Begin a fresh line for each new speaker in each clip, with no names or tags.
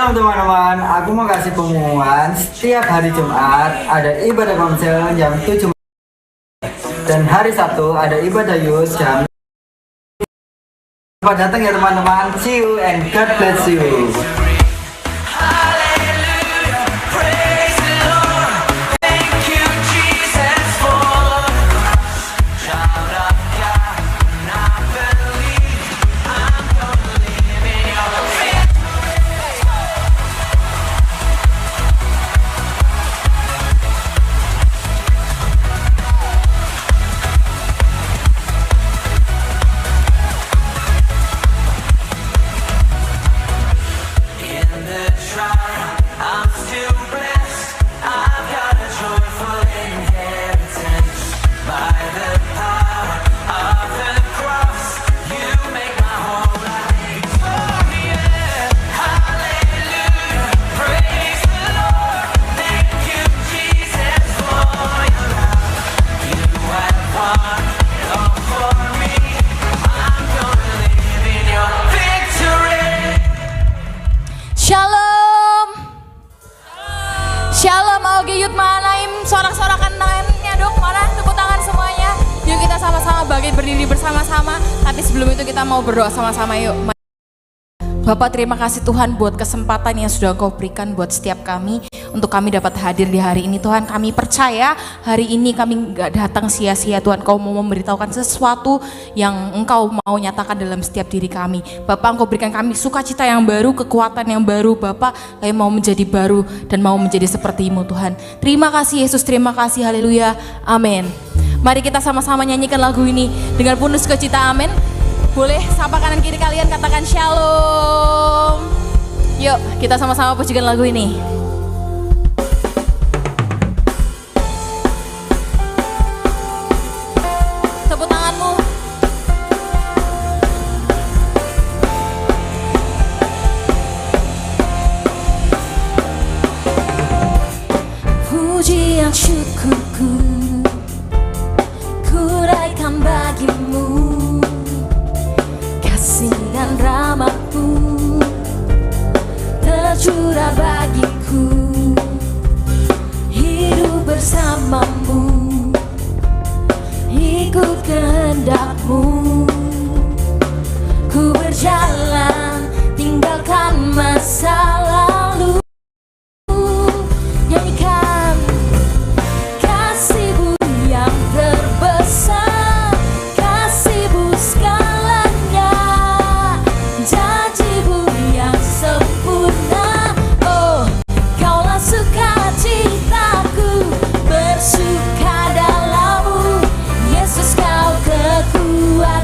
Shalom teman-teman, aku mau kasih pengumuman. Setiap hari Jumat ada ibadah konsel jam 7 dan hari Sabtu ada ibadah youth jam. Selamat datang ya teman-teman. See you and God bless you.
Shalom Augie Youth Mahanaim, sorak-sorakan tangannya dong, mana tepuk tangan semuanya. Yuk kita sama-sama berdiri bersama-sama, tapi sebelum itu kita mau berdoa sama-sama yuk. Bapak, terima kasih Tuhan buat kesempatan yang sudah Engkau berikan buat setiap kami untuk kami dapat hadir di hari ini. Tuhan, kami percaya hari ini kami gak datang sia-sia. Tuhan, Engkau mau memberitahukan sesuatu yang Engkau mau nyatakan dalam setiap diri kami. Bapak, Engkau berikan kami sukacita yang baru, kekuatan yang baru. Bapak, kami mau menjadi baru dan mau menjadi seperti-Mu Tuhan. Terima kasih Yesus, terima kasih, haleluya, amin. Mari kita sama-sama nyanyikan lagu ini dengan penuh sukacita, amin. Boleh sapa kanan kiri kalian, katakan shalom. Yuk kita sama-sama pujikan lagu ini. Tepuk tanganmu. Pujian syukurku kuraikan bagimu, kasih dan rahmat-Mu tercurah bagiku, hidup bersama-Mu, ikut kehendak-Mu, ku berjalan tinggalkan masa lalu, nyanyikan kasih-Mu yang terbesar, kasih-Mu segalanya, janji-Mu yang sempurna. Oh, Kaulah sukacitaku, bersuka dalam-Mu, Yesus Kau kekuatan.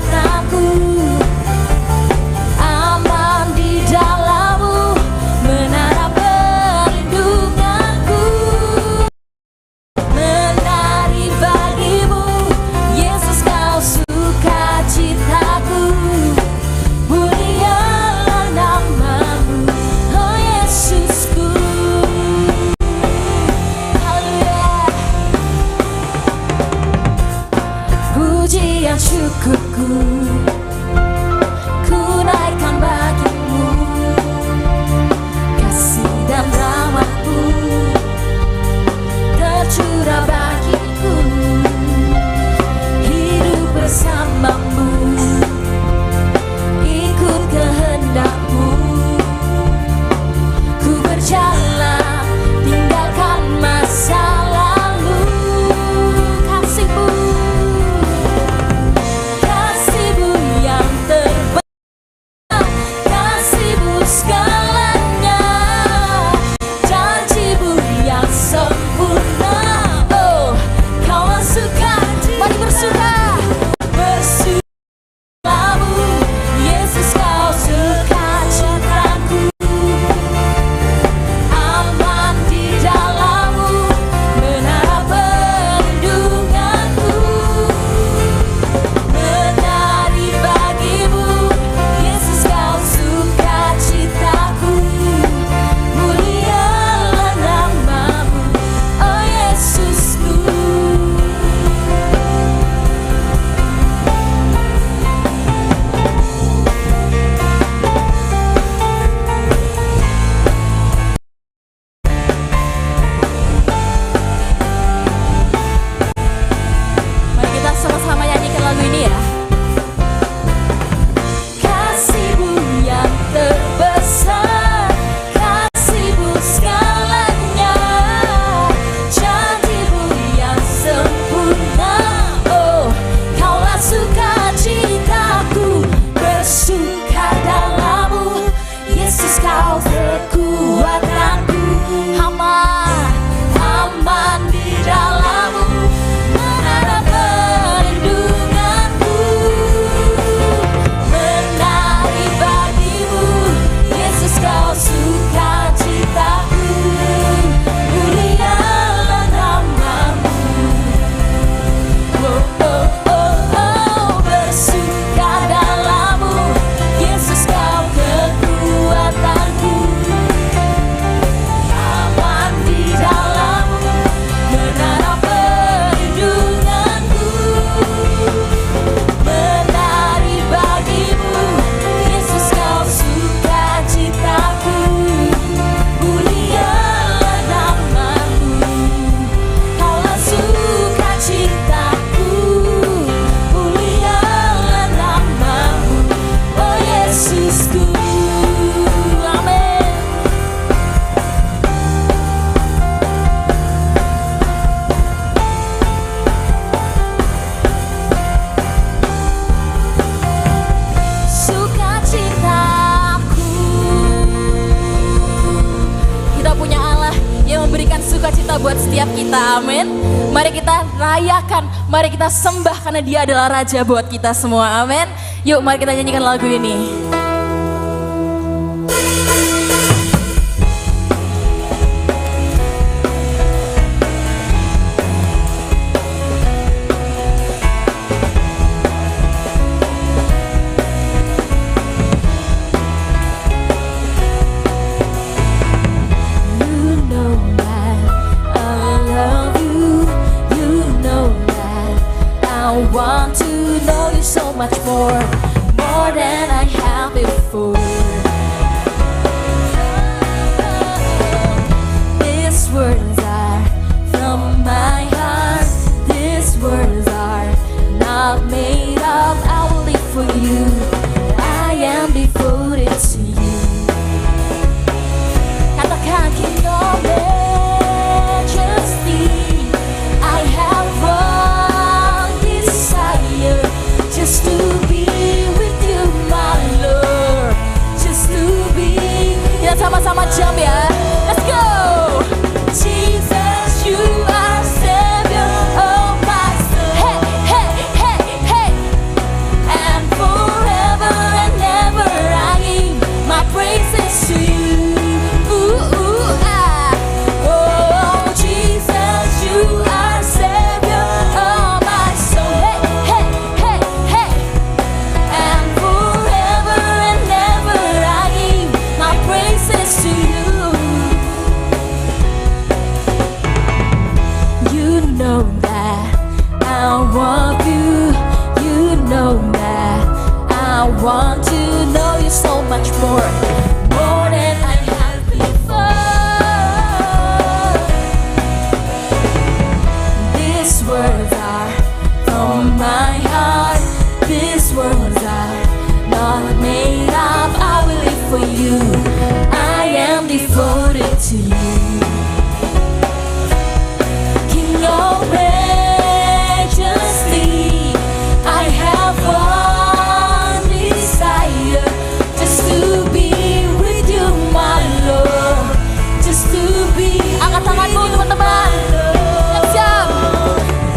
setiap kita, amin. Mari kita rayakan, mari kita sembah karena dia adalah Raja buat kita semua, amin. Yuk mari kita nyanyikan lagu ini. Want to know you so much more than I have before. These words are from my heart. These words are not made up. I will live for you. I am devoted to you. Katakan King of Majesty, I have just to be with you, my Lord. Just to be. Kita sama-sama jump ya. Let's go. Jesus, you are Savior of my soul. Hey, hey, hey, hey. And forever and ever I give my praises to you. Ooh, ooh, ah. Oh, Jesus, you are Savior of my soul. Hey, hey. To you, you know that I want you. You know that I want to know you so much more than I have before. These words are from my heart. These words are not made up. I will live for you. I am devoted to you. King of Majesty, I have one desire, just to be with you, my Lord. Just to be. Angkat tanganmu teman-teman. Let's jump.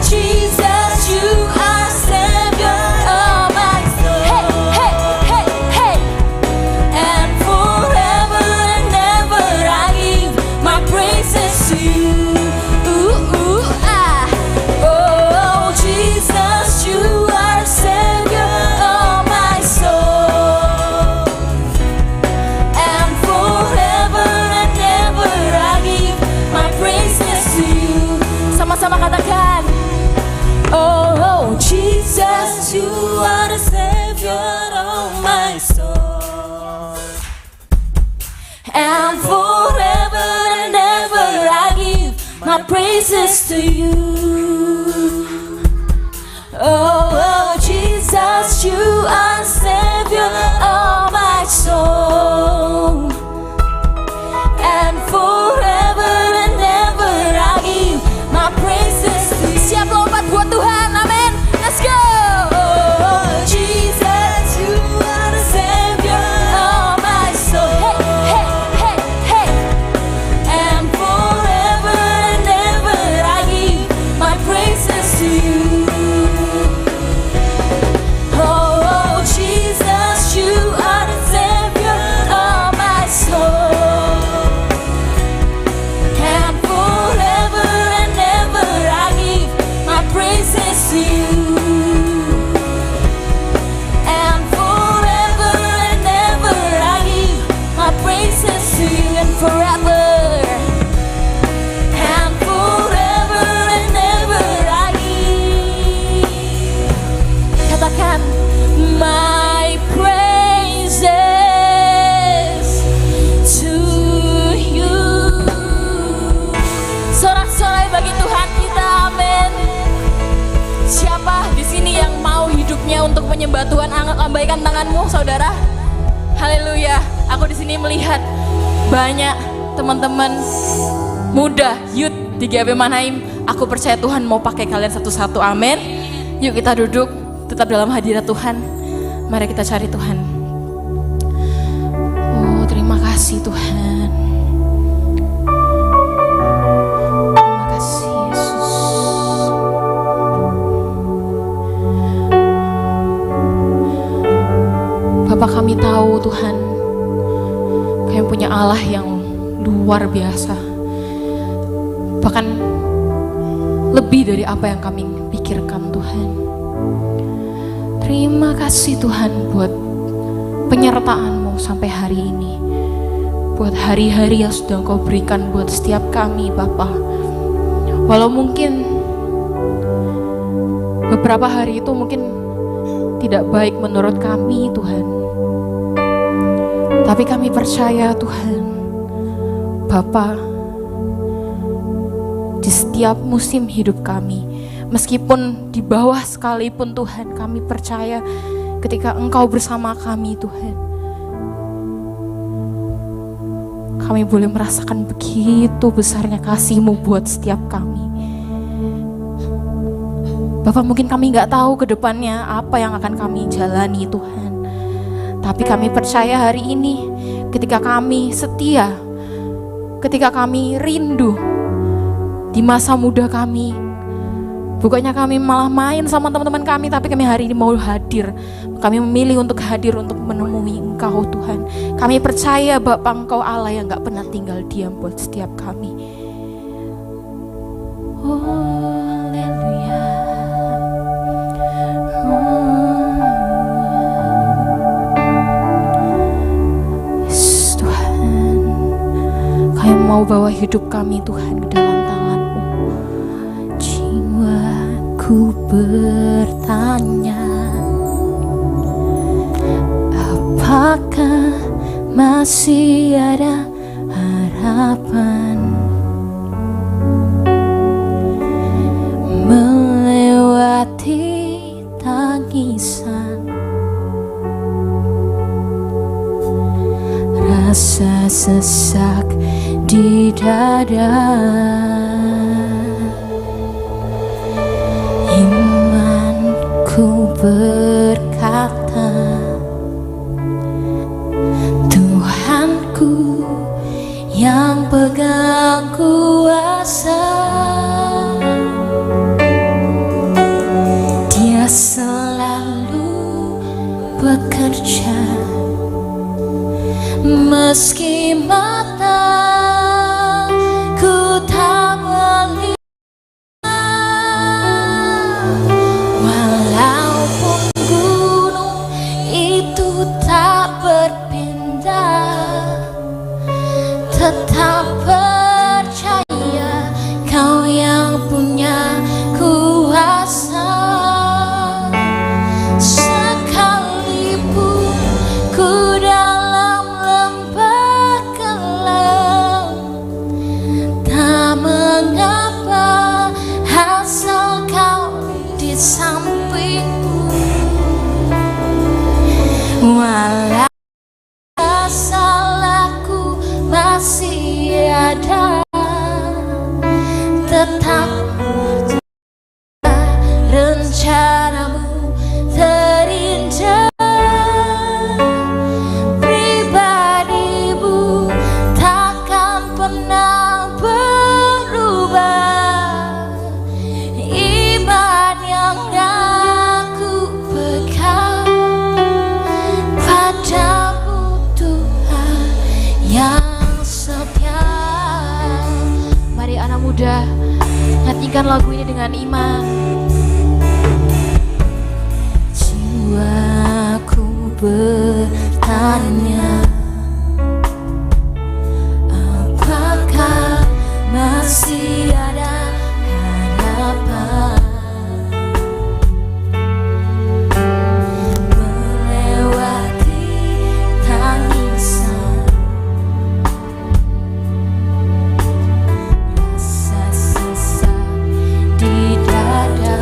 Jesus, you are Savior of my soul. Hey, hey, hey, hey. And forever and ever I give my praises to you. Ooh, ooh, ah. Oh, Jesus, you are Savior of my soul. And forever and ever I give my praises to you. Sama-sama katakan. Oh, Jesus, you are the Savior of my soul. And forever and ever I give my praises to you. Oh, Jesus, you are Savior of my soul. And forever and ever I give my praises to you. Siap lompat buat Tuhan, amin. Let's go. Oh, Jesus, you are the Savior of my soul. Hey, hey, hey, hey. And forever and ever I give my praises to you. Oh, Jesus, you are the Savior of my soul. And forever and ever I give my praises to you. And forever and ever I give my praises to you. And forever. And forever and ever I give. Katakan my praises to you. Sorak-sorai bagi Tuhan kita, amin. Siapa di sini yang mau hidupnya untuk menyembah Tuhan? Lambaikan tanganmu, saudara. Haleluya. Aku di sini melihat banyak teman-teman muda, youth di GAP Mannheim. Aku percaya Tuhan mau pakai kalian satu-satu, amin. Yuk kita duduk, tetap dalam hadirat Tuhan. Mari kita cari Tuhan. Oh, terima kasih Tuhan. Terima kasih. Bapak, kami tahu Tuhan, kami punya Allah yang luar biasa, bahkan lebih dari apa yang kami pikirkan Tuhan. Terima kasih Tuhan buat penyertaan-Mu sampai hari ini, buat hari-hari yang sudah Engkau berikan buat setiap kami Bapa. Walau mungkin beberapa hari itu mungkin tidak baik menurut kami Tuhan, tapi kami percaya Tuhan, Bapa, di setiap musim hidup kami, meskipun di bawah sekalipun Tuhan, kami percaya ketika Engkau bersama kami Tuhan, kami boleh merasakan begitu besarnya kasih-Mu buat setiap kami. Bapak, mungkin kami gak tahu ke depannya apa yang akan kami jalani Tuhan, tapi kami percaya hari ini ketika kami setia, ketika kami rindu di masa muda kami, bukannya kami malah main sama teman-teman kami, tapi kami hari ini mau hadir. Kami memilih untuk hadir untuk menemui Engkau Tuhan. Kami percaya Bapak, Engkau Allah yang gak pernah tinggal diam buat setiap kami. Haleluya. Yes, Tuhan, kami mau bawa hidup kami Tuhan ke dalam tangan-Mu. Jiwaku bertanya, apakah masih ada harapan melewati tangisan, rasa sesak di dada, imanku berkata, Tuhanku yang pegang kuasa, Dia selalu bekerja meski mataku tak melihat. Walaupun gunung itu tak berpindah, tetap percaya Kau yang punya kuasa. Sekalipun ku dalam lembah kelam, tak mengapa asal Kau di sampingku. Walau salahku masih ada, tetap rencana-Mu terindah. Pribadi-Mu takkan pernah berubah. Iman yang aku pegang padamu Tuhan yang setia. Mari anak muda, nyanyikan lagu ini dengan iman. Jiwaku bertanya, apakah masih ada harapan melewati tangisan, rasa sesak di dada,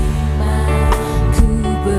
imanku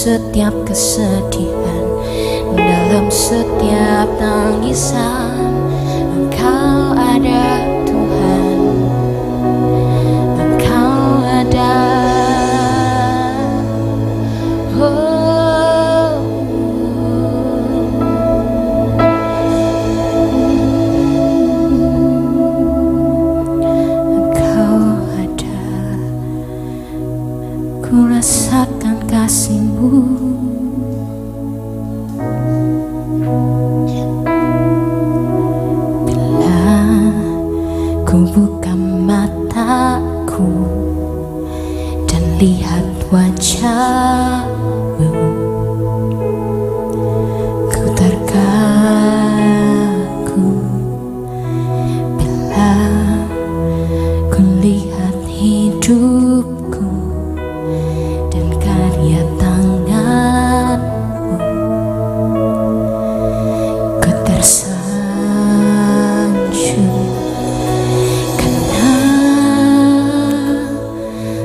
setiap kesedihan, dalam setiap tangisan, Engkau ada Tuhan, Engkau ada. Oh, Engkau ada, ku rasakan kasih-Mu. Bila ku buka mataku dan lihat wajah-Mu, ku terkagum. Bila ku lihat hidupku dan karya tangan-Mu, ku tersanjung. Karena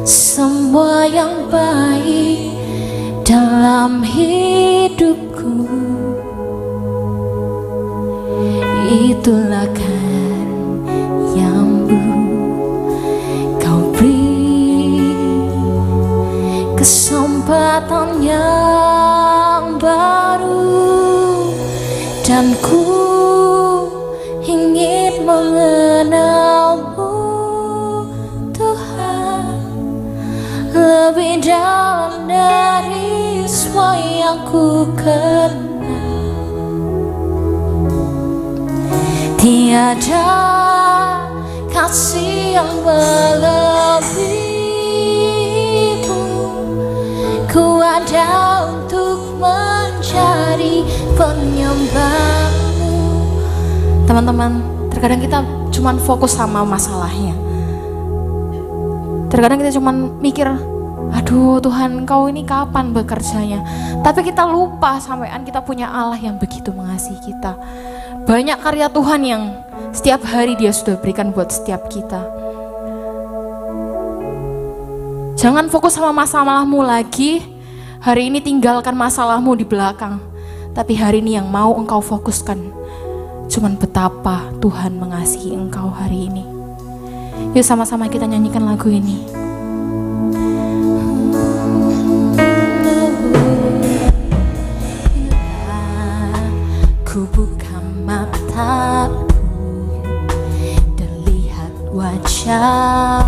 semua yang baik dalam hidupku, itulah karya-Mu. Kau beri kesempatan yang baru, dan ku ingin mengenal-Mu, Tuhan, lebih dalam dari semua yang ku kenal. Tiada kasih yang melebihi-Mu. Ku ada untuk mencari penyembah-Mu. Teman-teman, terkadang kita cuman fokus sama masalahnya. Terkadang kita cuman mikir, aduh Tuhan, Engkau ini kapan bekerjanya? Tapi kita lupa sampean kita punya Allah yang begitu mengasihi kita. Banyak karya Tuhan yang setiap hari Dia sudah berikan buat setiap kita. Jangan fokus sama masalahmu lagi. Hari ini tinggalkan masalahmu di belakang. Tapi hari ini yang mau engkau fokuskan cuman betapa Tuhan mengasihi engkau hari ini. Yuk sama-sama kita nyanyikan lagu ini. Ku buka mataku dan lihat wajah,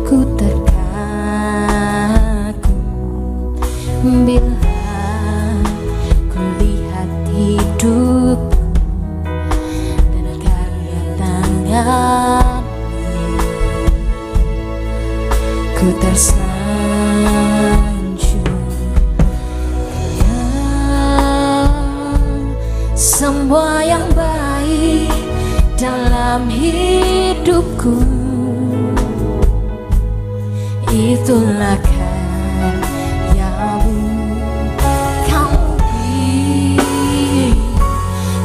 ku terkagum bila ku lihat hidupku dan karya tangan, ku tersanjung. Semua yang baik dalam hidupku, itulah karya-Mu. Kau beri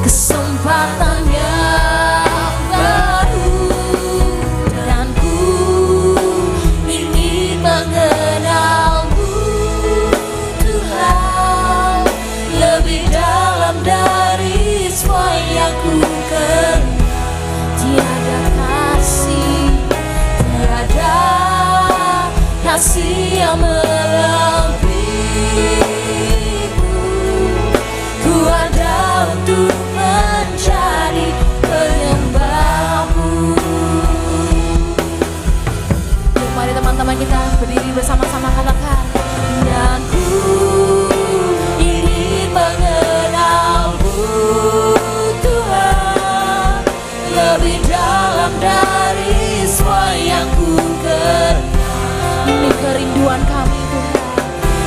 kesempatan yang baru, dan ku ingin mengenal-Mu, Tuhan, lebih dalam dari semua yang ku kenal. Tiada kasih, tiada kasih yang melebihi-Mu. Ku ada untuk mencari penyembah-Mu. Yuk mari teman-teman kita berdiri bersama-sama, katakan, dan ku ingin mengenal-Mu, Tuhan, lebih dalam dari semua yang ku kenal. Ini kerinduan kami, Tuhan.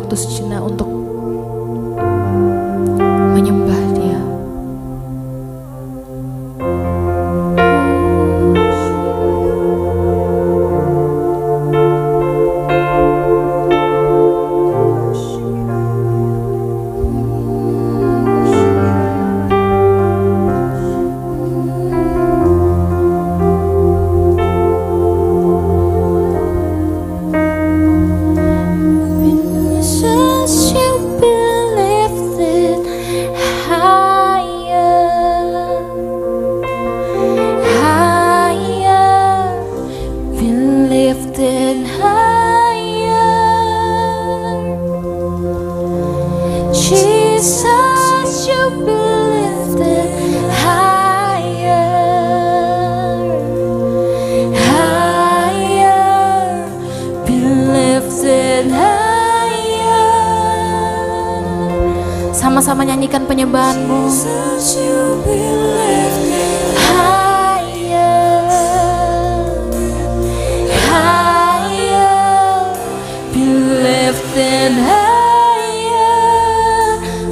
waktu sejenak untuk menyembah Dia. Sama-sama nyanyikan penyembahanmu.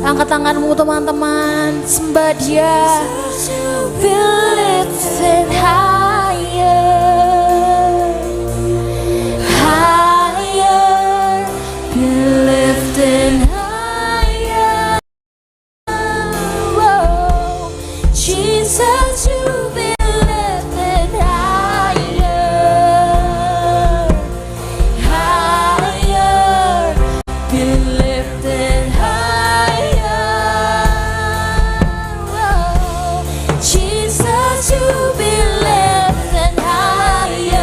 Angkat tanganmu teman-teman, sembah Dia. Be lifted higher, higher, be lifted higher. Whoa, Jesus, you be lifted higher, higher, be lifted higher. Whoa, Jesus, you be lifted higher,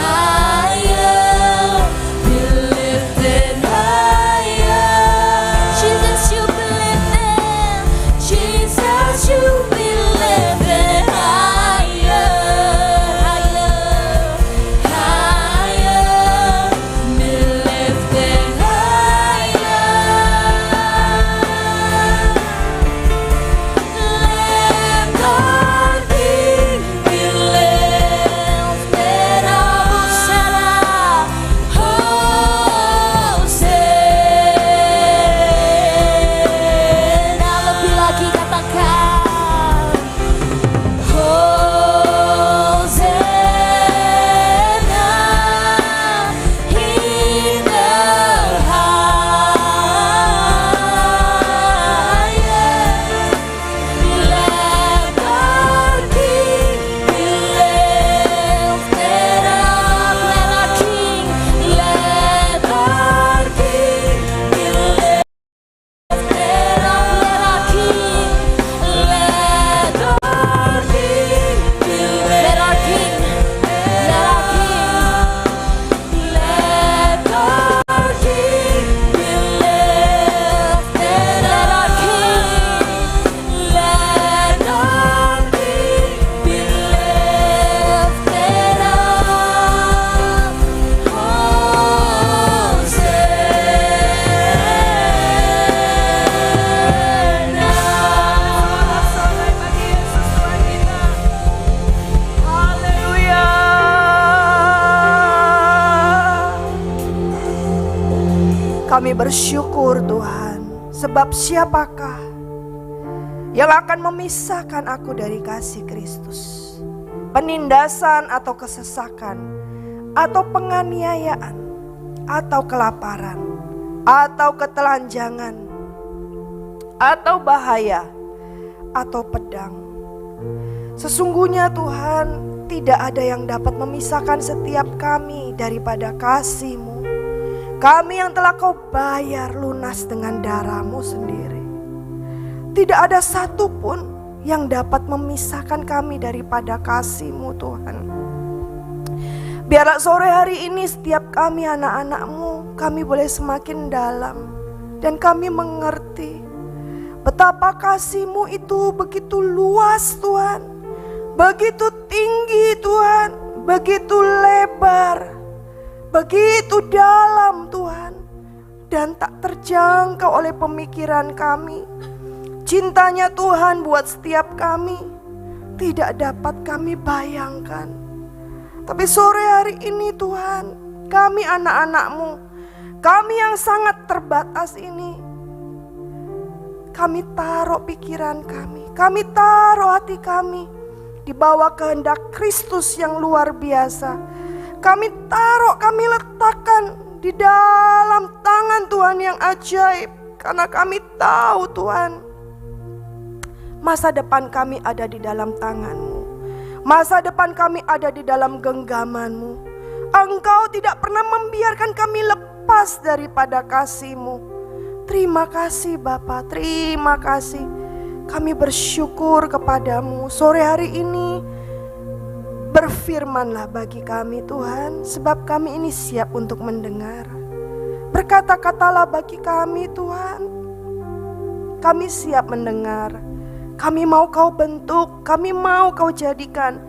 higher, be lifted higher. Jesus, you be lifted. Jesus, you be lifted higher, higher, higher, be lifted higher. Let our King be lifted up, Hosanna, Hosanna. Lebih lagi katakan Hosanna in the highest. Let our King be lifted up. Let our King, let our King be lifted up. Let our King, let our King be lifted. Let our King, let our King, let our King be lifted. Let our King, let our King be lifted up.
Haleluya. Kami bersyukur Tuhan, sebab siapakah yang akan memisahkan aku dari kasih Kristus? Penindasan atau kesesakan, atau penganiayaan, atau kelaparan, atau ketelanjangan, atau bahaya, atau pedang. Sesungguhnya Tuhan, tidak ada yang dapat memisahkan setiap kami daripada kasih-Mu. Kami yang telah Kau bayar lunas dengan darah-Mu sendiri. Tidak ada satupun yang dapat memisahkan kami daripada kasih-Mu Tuhan. Biarlah sore hari ini setiap kami anak-anak-Mu, kami boleh semakin dalam dan kami mengerti betapa kasih-Mu itu begitu luas Tuhan, begitu tinggi Tuhan, begitu lebar, begitu dalam Tuhan, dan tak terjangkau oleh pemikiran kami. Cintanya Tuhan buat setiap kami tidak dapat kami bayangkan. Tapi sore hari ini Tuhan, kami anak-anak-Mu, kami yang sangat terbatas ini. Kami taruh pikiran kami taruh hati kami di bawah kehendak Kristus yang luar biasa. Kami taruh, kami letakkan di dalam tangan Tuhan yang ajaib. Karena kami tahu Tuhan, masa depan kami ada di dalam tangan-Mu. Masa depan kami ada di dalam genggaman-Mu. Engkau tidak pernah membiarkan kami lepas daripada kasih-Mu. Terima kasih Bapa, terima kasih. Kami bersyukur kepadamu sore hari ini. Berfirmanlah bagi kami Tuhan, sebab kami ini siap untuk mendengar. Berkata-katalah bagi kami Tuhan. Kami siap mendengar. Kami mau Kau bentuk, kami mau Kau jadikan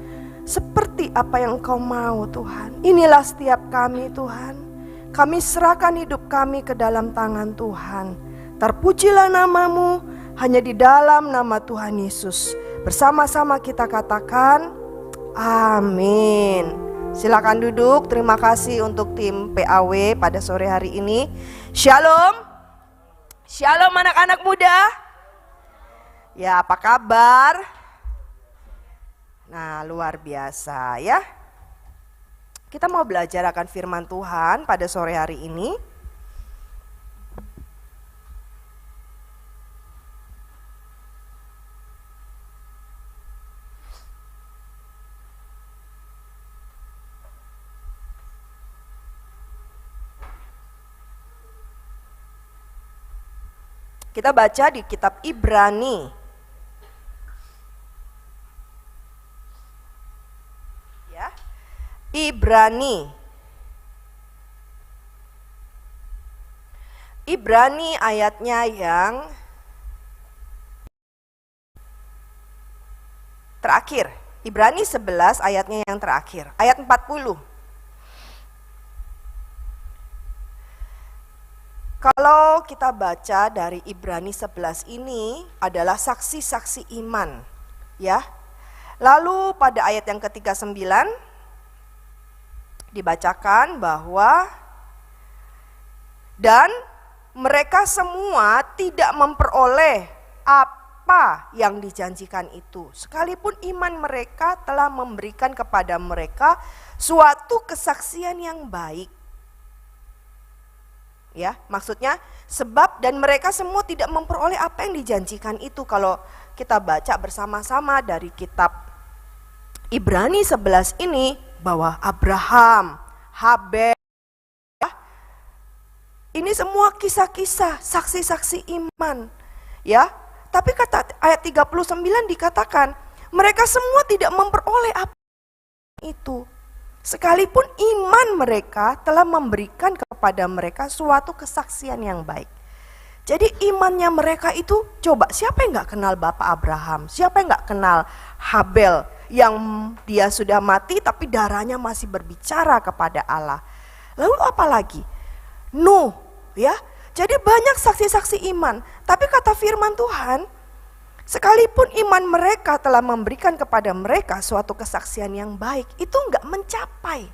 seperti apa yang Engkau mau Tuhan. Inilah setiap kami Tuhan. Kami serahkan hidup kami ke dalam tangan Tuhan. Terpujilah nama-Mu, hanya di dalam nama Tuhan Yesus. Bersama-sama kita katakan, amin. Silakan duduk. Terima kasih untuk tim PAW pada sore hari ini. Shalom. Shalom anak-anak muda. Ya, apa kabar? Nah, luar biasa ya. Kita mau belajar akan firman Tuhan pada sore hari ini. Kita baca di kitab Ibrani. Ibrani ayatnya yang terakhir. Ibrani 11 ayatnya yang terakhir. Ayat 40. Kalau kita baca dari Ibrani 11 ini adalah saksi-saksi iman, ya. Lalu pada ayat yang ke-39 dibacakan bahwa dan mereka semua tidak memperoleh apa yang dijanjikan itu, sekalipun iman mereka telah memberikan kepada mereka suatu kesaksian yang baik. Ya, maksudnya sebab dan mereka semua tidak memperoleh apa yang dijanjikan itu. Kalau kita baca bersama-sama dari kitab Ibrani 11 ini, bahwa Abraham, Habel, ini semua kisah-kisah saksi-saksi iman, ya. Tapi kata ayat 39 dikatakan mereka semua tidak memperoleh apa itu, sekalipun iman mereka telah memberikan kepada mereka suatu kesaksian yang baik. Jadi imannya mereka itu, coba siapa yang gak kenal Bapak Abraham? Siapa yang gak kenal Habel yang dia sudah mati tapi darahnya masih berbicara kepada Allah? Lalu apa lagi? Nuh, ya. Jadi banyak saksi-saksi iman. Tapi kata firman Tuhan, sekalipun iman mereka telah memberikan kepada mereka suatu kesaksian yang baik, itu gak mencapai.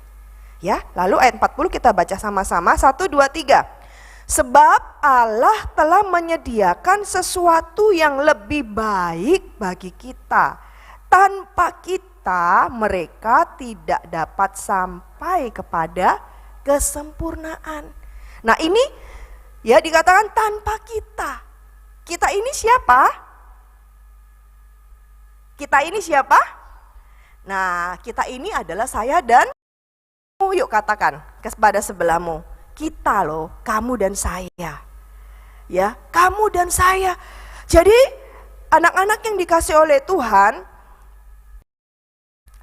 Ya, lalu ayat 40 kita baca sama-sama, 1, 2, 3. Sebab Allah telah menyediakan sesuatu yang lebih baik bagi kita. Tanpa kita mereka tidak dapat sampai kepada kesempurnaan. Nah ini ya dikatakan tanpa kita. Kita ini siapa? Kita ini siapa? Nah kita ini adalah saya dan yuk katakan kepada sebelahmu. Kita loh, kamu dan saya. Ya, kamu dan saya. Jadi anak-anak yang dikasih oleh Tuhan,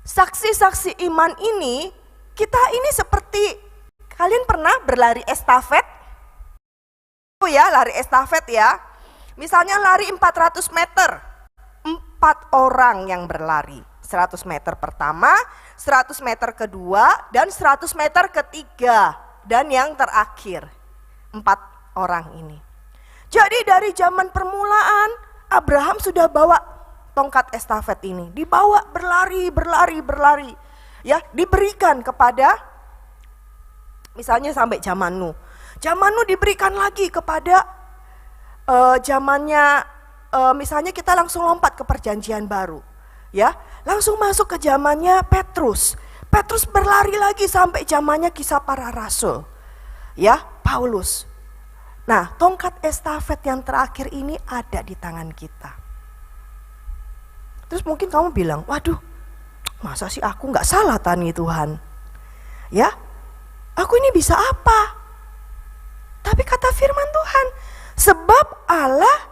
saksi-saksi iman ini, kita ini seperti, kalian pernah berlari estafet? Oh ya, lari estafet ya. Misalnya lari 400 meter. 4 orang yang berlari. 100 meter pertama, 100 meter kedua, dan 100 meter ketiga. Dan yang terakhir, 4 orang ini. Jadi dari zaman permulaan, Abraham sudah bawa tongkat estafet ini. Dibawa berlari. Ya, diberikan kepada Misalnya sampai zaman Nuh. Zaman Nuh diberikan lagi kepada zamannya, misalnya kita langsung lompat ke perjanjian baru. Ya, langsung masuk ke zamannya Petrus. Petrus berlari lagi sampai zamannya kisah para rasul. Ya, Paulus. Nah, tongkat estafet yang terakhir ini ada di tangan kita. Terus mungkin kamu bilang, waduh, masa sih aku gak salah tani Tuhan? Ya, aku ini bisa apa? Tapi kata firman Tuhan, sebab Allah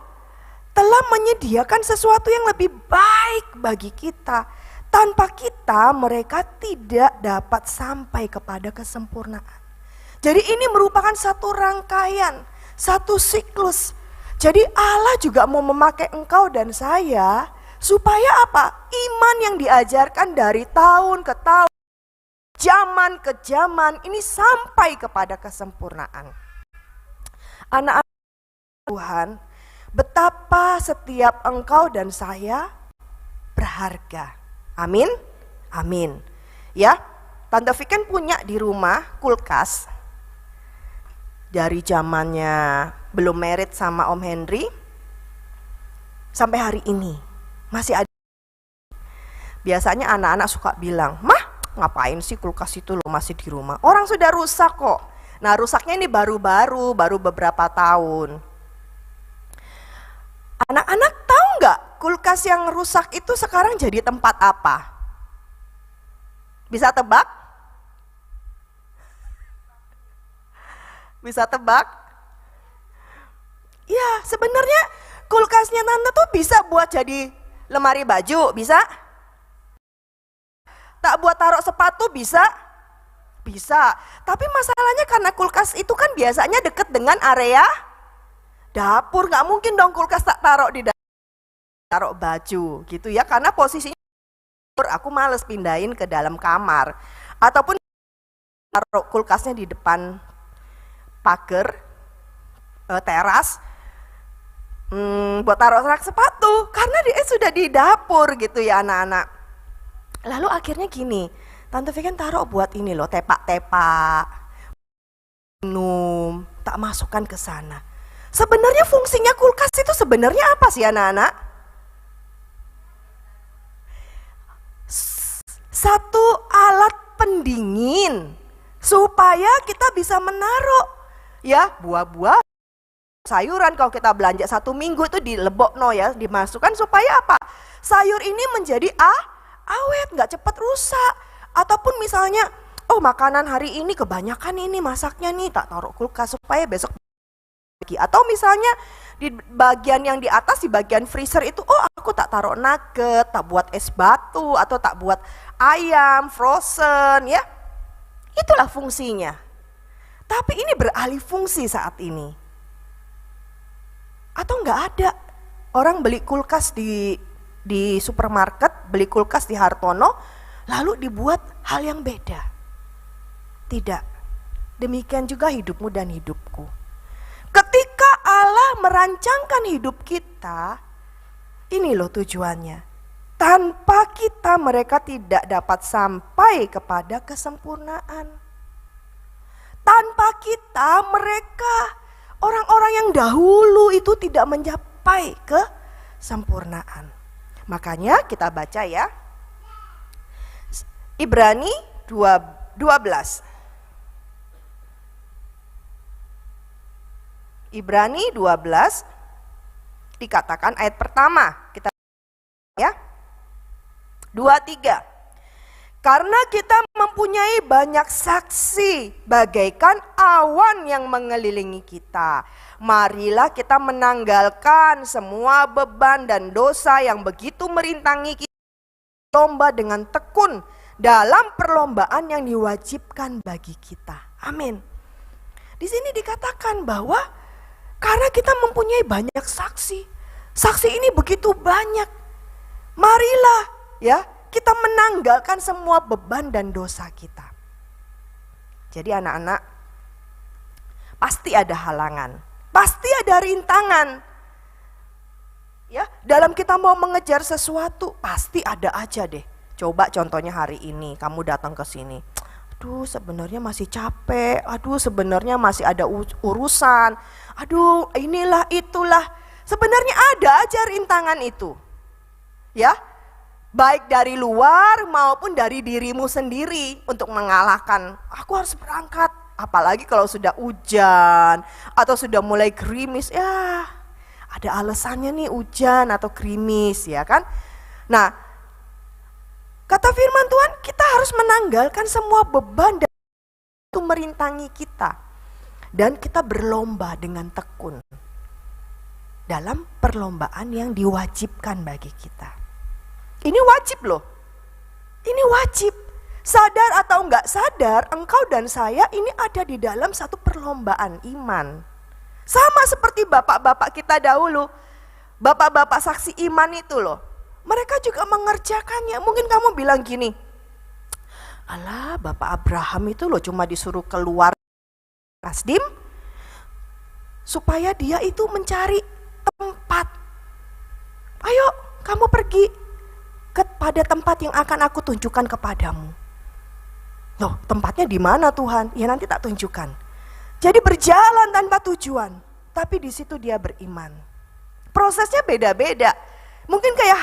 telah menyediakan sesuatu yang lebih baik bagi kita. Tanpa kita, mereka tidak dapat sampai kepada kesempurnaan. Jadi ini merupakan satu rangkaian, satu siklus. Jadi Allah juga mau memakai engkau dan saya, supaya apa? Iman yang diajarkan dari tahun ke tahun, zaman ke zaman, ini sampai kepada kesempurnaan. Anak-anak Tuhan, betapa setiap engkau dan saya berharga. Amin, amin. Ya, Tante Viken punya di rumah kulkas dari zamannya belum married sama Om Henry sampai hari ini masih ada. Biasanya anak-anak suka bilang, "Mah, ngapain sih kulkas itu lo masih di rumah? Orang sudah rusak kok." Nah, rusaknya ini baru beberapa tahun. Anak-anak tahu nggak kulkas yang rusak itu sekarang jadi tempat apa? Bisa tebak? Bisa tebak? Ya, sebenarnya kulkasnya Tante tuh bisa buat jadi lemari baju, bisa? Tak buat taruh sepatu, bisa? Bisa. Tapi masalahnya karena kulkas itu kan biasanya deket dengan area dapur, nggak mungkin dong kulkas tak taruh di dapur, taruh baju gitu ya, karena posisinya aku males pindahin ke dalam kamar, ataupun taruh kulkasnya di depan pagar teras, buat taruh rak sepatu, karena dia sudah di dapur gitu ya anak-anak. Lalu akhirnya gini, Tante Viken taruh buat ini loh, tepak-tepak, minum, tak masukkan ke sana. Sebenarnya fungsinya kulkas itu sebenarnya apa sih anak-anak? Satu alat pendingin supaya kita bisa menaruh ya buah-buah, sayuran. Kalau kita belanja 1 minggu itu dilebokno ya, dimasukkan supaya apa? Sayur ini menjadi awet, nggak cepat rusak. Ataupun misalnya, oh makanan hari ini kebanyakan ini masaknya nih, tak taruh kulkas supaya besok. Atau misalnya di bagian yang di atas, di bagian freezer itu, oh aku tak taruh nugget, tak buat es batu, atau tak buat ayam frozen ya. Itulah fungsinya. Tapi ini beralih fungsi saat ini. Atau enggak ada orang beli kulkas di supermarket, beli kulkas di Hartono, lalu dibuat hal yang beda. Tidak. Demikian juga hidupmu dan hidupku. Ketika Allah merancangkan hidup kita, ini loh tujuannya. Tanpa kita, mereka tidak dapat sampai kepada kesempurnaan. Tanpa kita, mereka, orang-orang yang dahulu itu tidak mencapai kesempurnaan. Makanya kita baca ya, Ibrani 12. Ibrani 12 dikatakan ayat pertama, kita ya 2-3. Karena kita mempunyai banyak saksi bagaikan awan yang mengelilingi kita, marilah kita menanggalkan semua beban dan dosa yang begitu merintangi kita, lomba dengan tekun dalam perlombaan yang diwajibkan bagi kita. Amin. Di sini dikatakan bahwa karena kita mempunyai banyak saksi, saksi ini begitu banyak, marilah ya kita menanggalkan semua beban dan dosa kita. Jadi anak-anak, pasti ada halangan, pasti ada rintangan. Ya, dalam kita mau mengejar sesuatu pasti ada aja deh. Coba contohnya hari ini kamu datang ke sini, Aduh sebenarnya masih capek, aduh sebenarnya masih ada urusan, aduh inilah itulah. Sebenarnya ada aja rintangan itu. Ya, baik dari luar maupun dari dirimu sendiri untuk mengalahkan. Aku harus berangkat, apalagi kalau sudah hujan atau sudah mulai gerimis. Ya, ada alasannya nih hujan atau gerimis ya kan. Nah, kata firman Tuhan, kita harus menanggalkan semua beban dan itu merintangi kita. Dan kita berlomba dengan tekun dalam perlombaan yang diwajibkan bagi kita. Ini wajib loh. Ini wajib. Sadar atau enggak sadar, engkau dan saya ini ada di dalam satu perlombaan iman. Sama seperti bapak-bapak kita dahulu. Bapak-bapak saksi iman itu loh. Mereka juga mengerjakannya. Mungkin kamu bilang gini, alah Bapak Abraham itu loh cuma disuruh keluar Kasdim supaya dia itu mencari tempat. Ayo kamu pergi kepada tempat yang akan aku tunjukkan kepadamu. Loh tempatnya di mana Tuhan? Ya nanti tak tunjukkan. Jadi berjalan tanpa tujuan, tapi di situ dia beriman. Prosesnya beda-beda. Mungkin kayak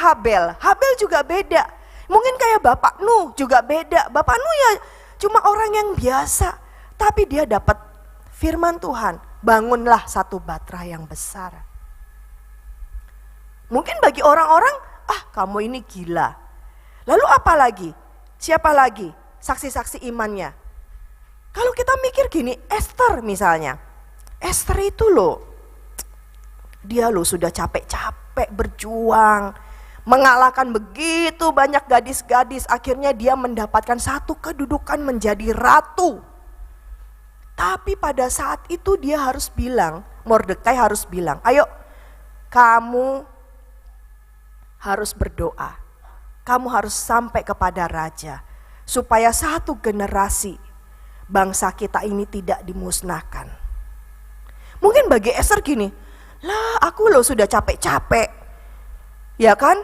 Habel juga beda. Mungkin kayak Bapak Nuh juga beda. Bapak Nuh ya cuma orang yang biasa, tapi dia dapat firman Tuhan, bangunlah satu batra yang besar. Mungkin bagi orang-orang, kamu ini gila. Lalu apa lagi? Siapa lagi saksi-saksi imannya? Kalau kita mikir gini, Esther misalnya. Esther itu loh, dia loh sudah capek-capek berjuang, mengalahkan begitu banyak gadis-gadis, akhirnya dia mendapatkan satu kedudukan menjadi ratu. Tapi pada saat itu dia harus bilang, Mordekai harus bilang, ayo kamu harus berdoa, kamu harus sampai kepada raja, supaya satu generasi bangsa kita ini tidak dimusnahkan. Mungkin bagi Esther gini, lah aku loh sudah capek-capek, ya kan?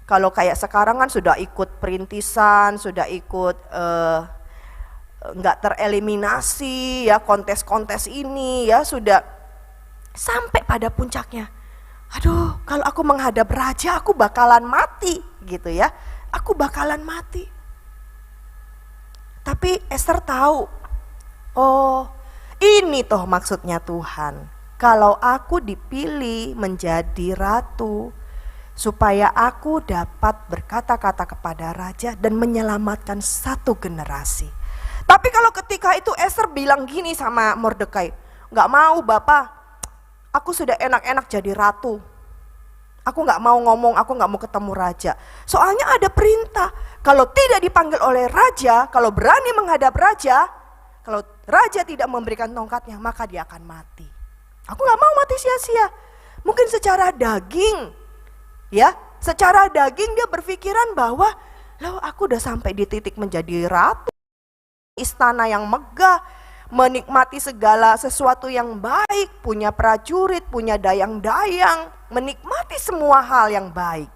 Kalau kayak sekarang kan sudah ikut perintisan, sudah ikut nggak tereliminasi ya kontes-kontes ini ya, sudah sampai pada puncaknya. Aduh kalau aku menghadap raja aku bakalan mati gitu ya, aku bakalan mati. Tapi Esther tahu, oh ini toh maksudnya Tuhan. Kalau aku dipilih menjadi ratu, supaya aku dapat berkata-kata kepada raja dan menyelamatkan satu generasi. Tapi kalau ketika itu Esther bilang gini sama Mordekai, gak mau Bapak, aku sudah enak-enak jadi ratu. Aku gak mau ngomong, aku gak mau ketemu raja. Soalnya ada perintah, kalau tidak dipanggil oleh raja, kalau berani menghadap raja, kalau raja tidak memberikan tongkatnya, maka dia akan mati. Aku gak mau mati sia-sia. Mungkin secara daging, ya, secara daging dia berpikiran bahwa, loh aku udah sampai di titik menjadi ratu, istana yang megah, menikmati segala sesuatu yang baik, punya prajurit, punya dayang-dayang, menikmati semua hal yang baik.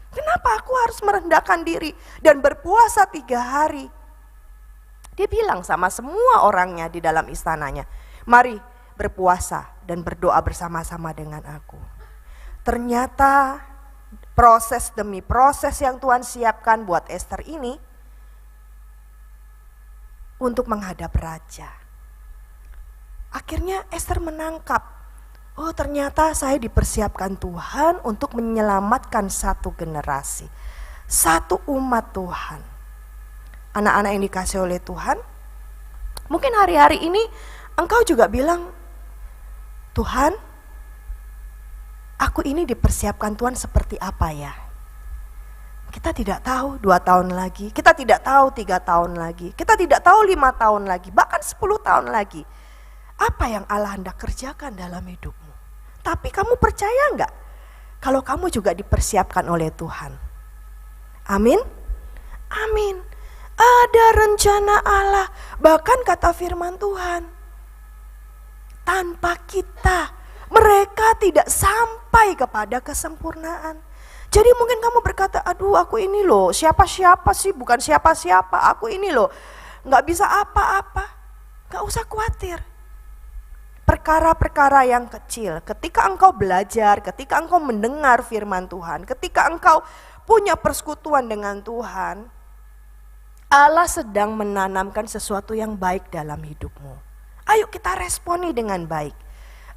Kenapa aku harus merendahkan diri dan berpuasa 3 hari? Dia bilang sama semua orangnya di dalam istananya, mari berpuasa dan berdoa bersama-sama dengan aku. Ternyata proses demi proses yang Tuhan siapkan buat Esther ini untuk menghadap raja. Akhirnya Esther menangkap, oh ternyata saya dipersiapkan Tuhan untuk menyelamatkan satu generasi, satu umat Tuhan. Anak-anak yang dikasih oleh Tuhan, mungkin hari-hari ini engkau juga bilang, Tuhan, aku ini dipersiapkan Tuhan seperti apa ya? Kita tidak tahu 2 tahun lagi, kita tidak tahu 3 tahun lagi, kita tidak tahu 5 tahun lagi, bahkan 10 tahun lagi. Apa yang Allah hendak kerjakan dalam hidupmu? Tapi kamu percaya enggak kalau kamu juga dipersiapkan oleh Tuhan? Amin? Amin. Ada rencana Allah, bahkan kata firman Tuhan, tanpa kita mereka tidak sampai kepada kesempurnaan. Jadi mungkin kamu berkata, aduh aku ini loh siapa-siapa sih, bukan siapa-siapa, aku ini loh nggak bisa apa-apa. Nggak usah khawatir. Perkara-perkara yang kecil, ketika engkau belajar, ketika engkau mendengar firman Tuhan, ketika engkau punya persekutuan dengan Tuhan, Allah sedang menanamkan sesuatu yang baik dalam hidupmu. Ayo kita responi dengan baik.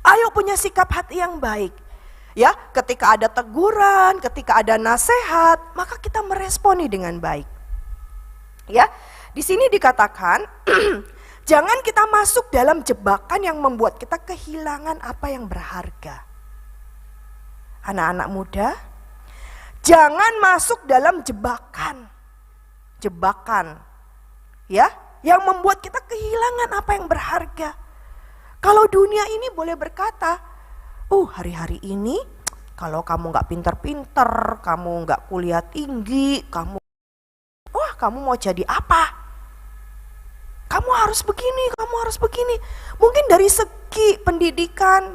Ayo punya sikap hati yang baik. Ya, ketika ada teguran, ketika ada nasihat, maka kita meresponi dengan baik. Ya, di sini dikatakan jangan kita masuk dalam jebakan yang membuat kita kehilangan apa yang berharga. Anak-anak muda, jangan masuk dalam jebakan ya, yang membuat kita kehilangan apa yang berharga. Kalau dunia ini boleh berkata, hari-hari ini kalau kamu gak pinter-pinter, kamu gak kuliah tinggi, kamu mau jadi apa? Kamu harus begini, kamu harus begini. Mungkin dari segi pendidikan,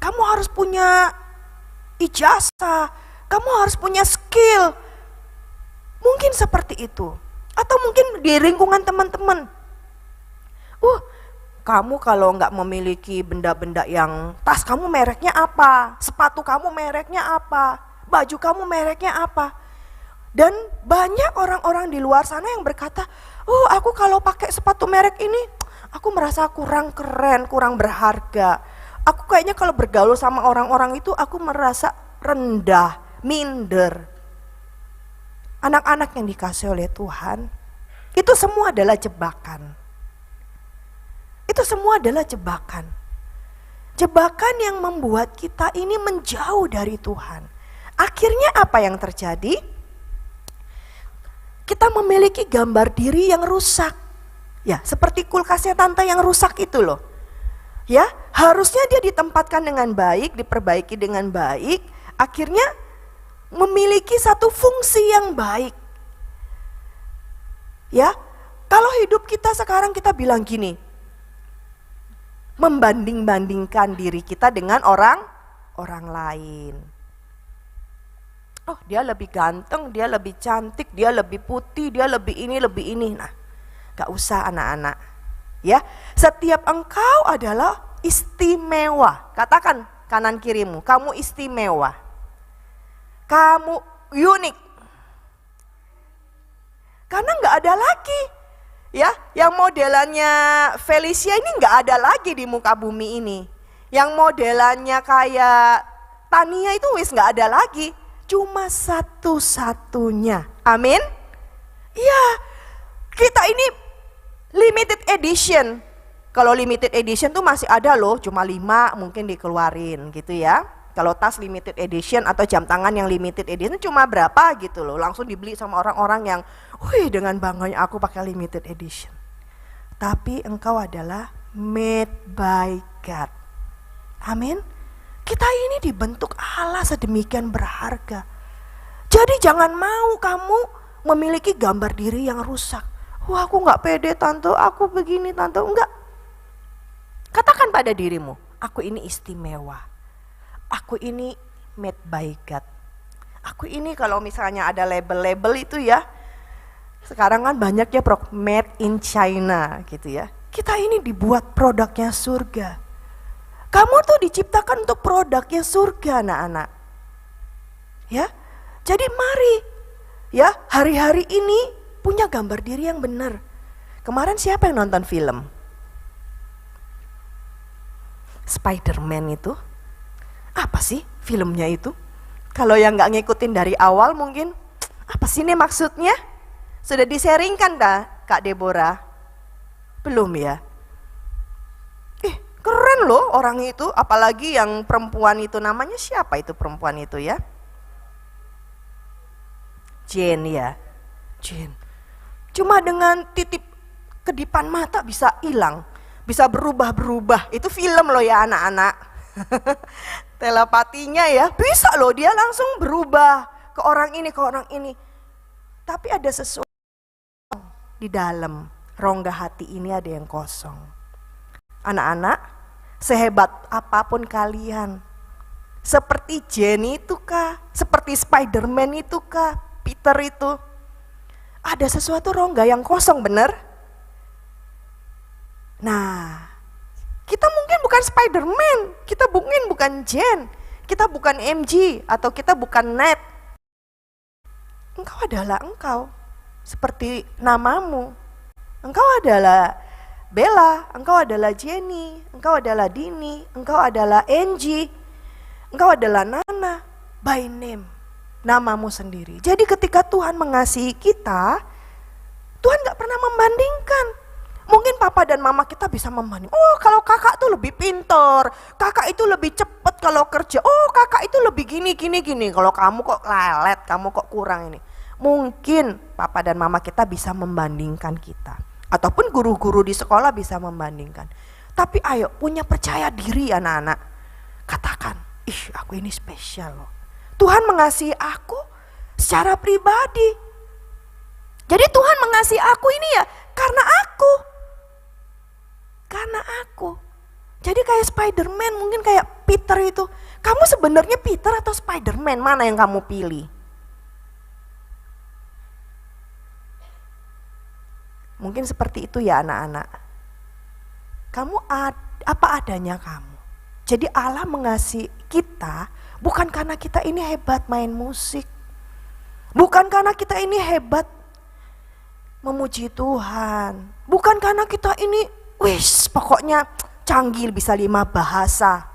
kamu harus punya ijazah, kamu harus punya skill. Mungkin seperti itu. Atau mungkin di lingkungan teman-teman. Kamu kalau nggak memiliki benda-benda yang tas kamu mereknya apa, sepatu kamu mereknya apa, baju kamu mereknya apa. Dan banyak orang-orang di luar sana yang berkata, aku kalau pakai sepatu merek ini, aku merasa kurang keren, kurang berharga. Aku kayaknya kalau bergaul sama orang-orang itu, aku merasa rendah, minder. Anak-anak yang dikasih oleh Tuhan, itu semua adalah jebakan. Itu semua adalah jebakan. Jebakan yang membuat kita ini menjauh dari Tuhan. Akhirnya apa yang terjadi? Kita memiliki gambar diri yang rusak. Ya, seperti kulkasnya tante yang rusak itu loh. Ya, harusnya dia ditempatkan dengan baik, diperbaiki dengan baik, akhirnya memiliki satu fungsi yang baik. Ya, kalau hidup kita sekarang kita bilang gini, membanding-bandingkan diri kita dengan orang lain. Dia lebih ganteng, dia lebih cantik, dia lebih putih, dia lebih ini, lebih ini. Nah, gak usah anak-anak. Ya, setiap engkau adalah istimewa. Katakan kanan kirimu, kamu istimewa. Kamu unik. Karena gak ada lagi. Ya, yang modelannya Felicia ini gak ada lagi di muka bumi ini. Yang modelannya kayak Tania itu wis gak ada lagi. Cuma satu-satunya. Amin. Ya, kita ini limited edition. Kalau limited edition tuh masih ada loh, cuma 5 mungkin dikeluarin gitu ya. Kalau tas limited edition atau jam tangan yang limited edition cuma berapa gitu loh. Langsung dibeli sama orang-orang yang, dengan bangganya aku pakai limited edition. Tapi engkau adalah made by God. Amin. Kita ini dibentuk Allah sedemikian berharga. Jadi jangan mau kamu memiliki gambar diri yang rusak. Aku gak pede tante, aku begini tante, enggak. Katakan pada dirimu, aku ini istimewa. Aku ini made by God. Aku ini kalau misalnya ada label-label itu ya, sekarang kan banyak ya made in China gitu ya. Kita ini dibuat produknya surga. Kamu tuh diciptakan untuk produknya surga anak-anak. Ya, jadi mari ya hari-hari ini punya gambar diri yang benar. Kemarin siapa yang nonton film? Spider-Man itu. Apa sih filmnya itu? Kalau yang gak ngikutin dari awal mungkin, apa sih ini maksudnya? Sudah diseringkan Kak Deborah? Belum ya? Keren loh orang itu, apalagi yang perempuan itu, namanya siapa itu perempuan itu ya? Jane ya, Jane. Cuma dengan titip kedipan mata bisa hilang, bisa berubah-berubah. Itu film loh ya anak-anak. Telepatinya ya, bisa loh dia langsung berubah ke orang ini, ke orang ini. Tapi ada sesuatu di dalam rongga hati ini ada yang kosong. Anak-anak, sehebat apapun kalian, seperti Jenny itu kah, seperti Spider-Man itu kah, Peter itu, ada sesuatu rongga yang kosong, bener? Nah, kita mungkin bukan Spider-Man, kita mungkin bukan Jen, kita bukan MG, atau kita bukan Ned. Engkau adalah engkau, seperti namamu. Engkau adalah Bella, engkau adalah Jenny, engkau adalah Dini, engkau adalah Angie, engkau adalah Nana, by name, namamu sendiri. Jadi ketika Tuhan mengasihi kita, Tuhan gak pernah membandingkan. Mungkin papa dan mama kita bisa membanding, oh kalau kakak tuh lebih pintar, kakak itu lebih cepat kalau kerja, oh kakak itu lebih gini, kalau kamu kok lelet, kamu kok kurang ini. Mungkin papa dan mama kita bisa membandingkan kita. Ataupun guru-guru di sekolah bisa membandingkan. Tapi ayo punya percaya diri anak-anak. Katakan, ih aku ini spesial loh. Tuhan mengasihi aku secara pribadi. Jadi Tuhan mengasihi aku ini ya karena aku. Karena aku. Jadi kayak Spider-Man, mungkin kayak Peter itu. Kamu sebenarnya Peter atau Spider-Man? Mana yang kamu pilih? Mungkin seperti itu ya anak-anak. Kamu apa adanya kamu. Jadi Allah mengasihi kita bukan karena kita ini hebat main musik. Bukan karena kita ini hebat memuji Tuhan. Bukan karena kita ini pokoknya canggih bisa 5 bahasa.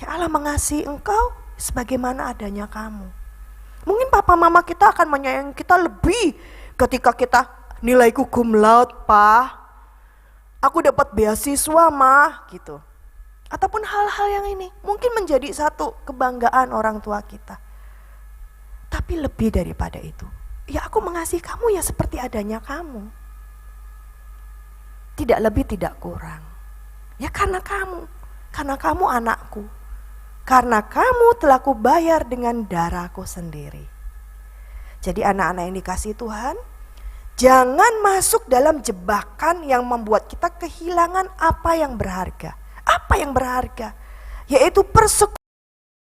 Ya Allah mengasihi engkau sebagaimana adanya kamu. Mungkin papa mama kita akan menyayangi kita lebih ketika kita nilaiku cum laude, pa, aku dapat beasiswa, mah, gitu. Ataupun hal-hal yang ini mungkin menjadi satu kebanggaan orang tua kita. Tapi lebih daripada itu, ya aku mengasihi kamu ya seperti adanya kamu. Tidak lebih, tidak kurang. Ya karena kamu anakku. Karena kamu telah kubayar dengan darahku sendiri. Jadi anak-anak yang dikasihi Tuhan, jangan masuk dalam jebakan yang membuat kita kehilangan apa yang berharga. Apa yang berharga? Yaitu persekutuan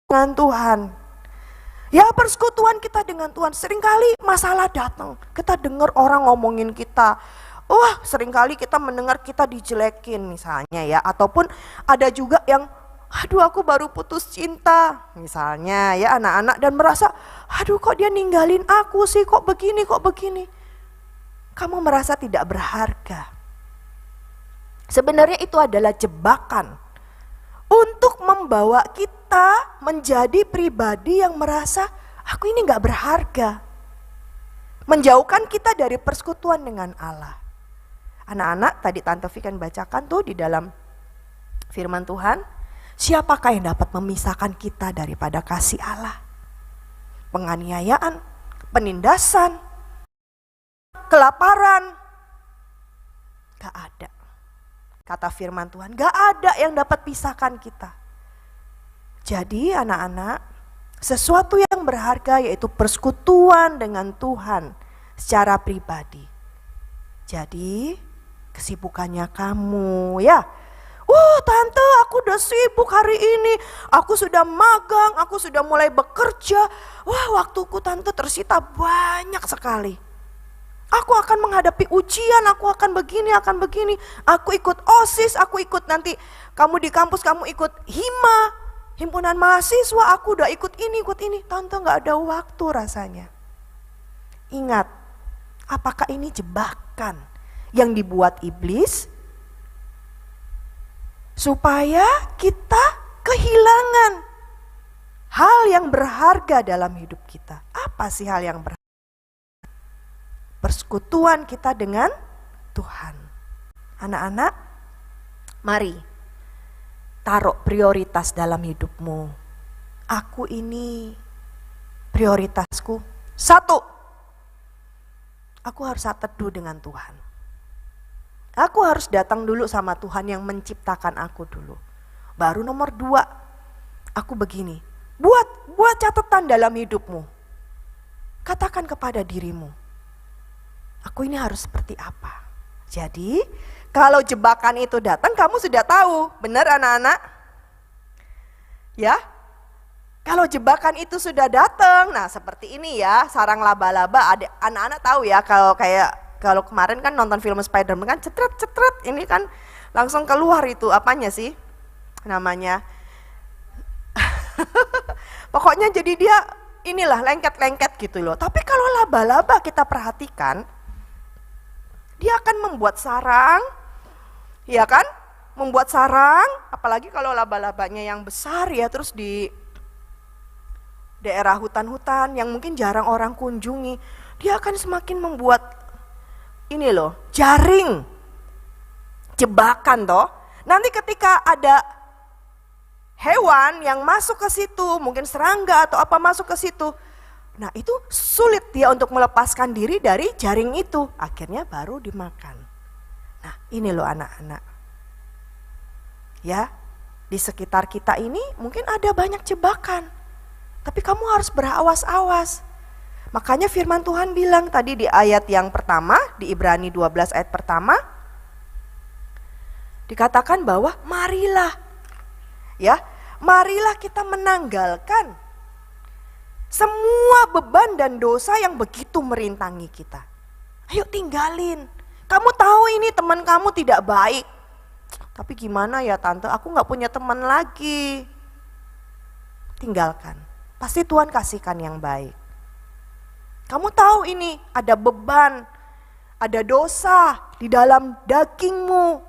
dengan Tuhan. Ya persekutuan kita dengan Tuhan. Seringkali masalah datang, kita dengar orang ngomongin kita. Wah seringkali kita mendengar kita dijelekin misalnya ya. Ataupun ada juga yang aduh aku baru putus cinta misalnya ya anak-anak. Dan merasa aduh kok dia ninggalin aku sih, kok begini. Kamu merasa tidak berharga. Sebenarnya itu adalah jebakan untuk membawa kita menjadi pribadi yang merasa aku ini gak berharga. Menjauhkan kita dari persekutuan dengan Allah. Anak-anak tadi Tante Vikan bacakan tuh di dalam firman Tuhan. Siapakah yang dapat memisahkan kita daripada kasih Allah? Penganiayaan, penindasan, kelaparan, gak ada. Kata firman Tuhan, gak ada yang dapat pisahkan kita. Jadi anak-anak, sesuatu yang berharga yaitu persekutuan dengan Tuhan secara pribadi. Jadi kesibukannya kamu ya, tante aku udah sibuk hari ini, aku sudah magang, aku sudah mulai bekerja, waktuku tante tersita banyak sekali. Aku akan menghadapi ujian, aku akan begini, aku ikut OSIS, aku ikut nanti kamu di kampus, kamu ikut HIMA, himpunan mahasiswa, aku udah ikut ini. Tante gak ada waktu rasanya. Ingat, apakah ini jebakan yang dibuat iblis supaya kita kehilangan hal yang berharga dalam hidup kita? Apa sih hal yang berharga? Persekutuan kita dengan Tuhan. Anak-anak, mari taruh prioritas dalam hidupmu. Aku ini prioritasku. 1, aku harus teduh dengan Tuhan. Aku harus datang dulu sama Tuhan yang menciptakan aku dulu. Baru nomor 2, aku begini. Buat catatan dalam hidupmu. Katakan kepada dirimu, aku ini harus seperti apa? Jadi, kalau jebakan itu datang, kamu sudah tahu. Benar anak-anak? Ya? Kalau jebakan itu sudah datang, nah seperti ini ya, sarang laba-laba. Ada anak-anak tahu ya, kalau kemarin kan nonton film Spider-Man kan cetret, ini kan langsung keluar itu apanya sih namanya. Pokoknya jadi dia inilah lengket-lengket gitu loh. Tapi kalau laba-laba kita perhatikan, dia akan membuat sarang, ya kan? Membuat sarang, apalagi kalau laba-labanya yang besar ya, terus di daerah hutan-hutan yang mungkin jarang orang kunjungi, dia akan semakin membuat ini loh, jaring, jebakan toh. Nanti ketika ada hewan yang masuk ke situ, mungkin serangga atau apa masuk ke situ, nah itu sulit dia untuk melepaskan diri dari jaring itu, akhirnya baru dimakan. Nah ini loh anak-anak, ya di sekitar kita ini mungkin ada banyak jebakan. Tapi kamu harus berawas-awas. Makanya firman Tuhan bilang tadi di ayat yang pertama, di Ibrani 12 ayat pertama, dikatakan bahwa marilah, ya, marilah kita menanggalkan semua beban dan dosa yang begitu merintangi kita. Ayo tinggalin. Kamu tahu ini teman kamu tidak baik. Tapi gimana ya tante, aku gak punya teman lagi. Tinggalkan. Pasti Tuhan kasihkan yang baik. Kamu tahu ini ada beban, ada dosa di dalam dagingmu